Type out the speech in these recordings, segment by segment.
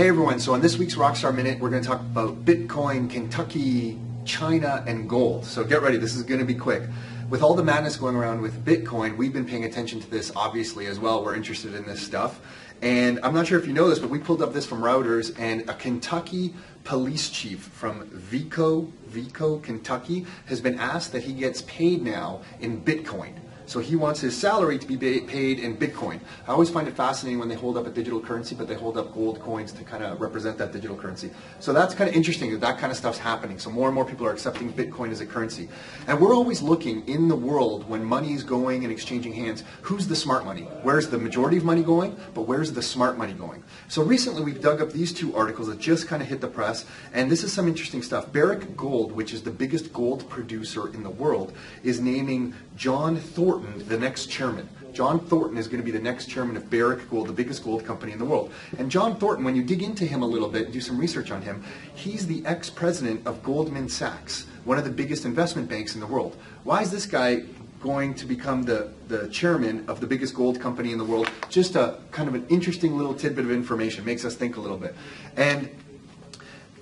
Hey everyone, so on this week's Rockstar Minute, we're going to talk about Bitcoin, Kentucky, China, and gold. So get ready, this is going to be quick. With all the madness going around with Bitcoin, we've been paying attention to this obviously as well. We're interested in this stuff. And I'm not sure if you know this, but we pulled up this from Reuters, and a Kentucky police chief from Vico, Kentucky, has been asked that he gets paid now in Bitcoin. So he wants his salary to be paid in Bitcoin. I always find it fascinating when they hold up a digital currency, but they hold up gold coins to kind of represent that digital currency. So that's kind of interesting that that kind of stuff's happening. So more and more people are accepting Bitcoin as a currency. And we're always looking in the world when money's going and exchanging hands, who's the smart money? Where's the majority of money going, but where's the smart money going? So recently we've dug up these two articles that just kind of hit the press, and this is some interesting stuff. Barrick Gold, which is the biggest gold producer in the world, is naming John Thornton the next chairman. John Thornton is going to be the next chairman of Barrick Gold, the biggest gold company in the world. And John Thornton, when you dig into him a little bit and do some research on him, he's the ex-president of Goldman Sachs, one of the biggest investment banks in the world. Why is this guy going to become the chairman of the biggest gold company in the world? Just a kind of an interesting little tidbit of information, makes us think a little bit. And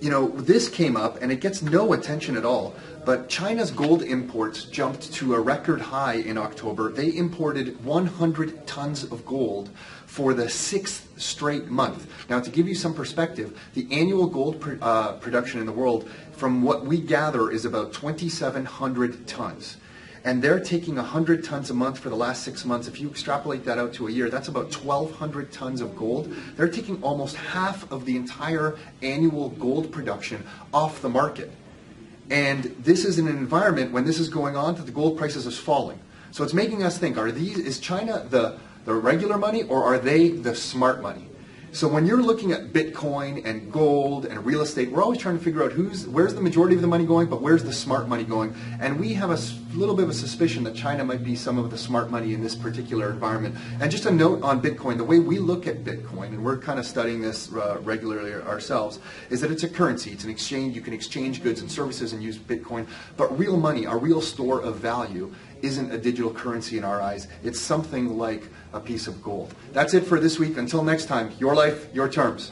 you know, this came up and it gets no attention at all, but China's gold imports jumped to a record high in October. They imported 100 tons of gold for the 6th straight month. Now, to give you some perspective, the annual gold production in the world, from what we gather, is about 2,700 tons. And they're taking 100 tons a month for the last 6 months. If you extrapolate that out to a year, that's about 1,200 tons of gold. They're taking almost half of the entire annual gold production off the market. And this is in an environment when this is going on that the gold prices is falling. So it's making us think, is China the regular money, or are they the smart money? So when you're looking at Bitcoin and gold and real estate, we're always trying to figure out where's the majority of the money going, but where's the smart money going? And we have a little bit of a suspicion that China might be some of the smart money in this particular environment. And just a note on Bitcoin, the way we look at Bitcoin, and we're kind of studying this regularly ourselves, is that it's a currency. It's an exchange. You can exchange goods and services and use Bitcoin. But real money, a real store of value, isn't a digital currency in our eyes. It's something like a piece of gold. That's it for this week. Until next time, your life, your terms.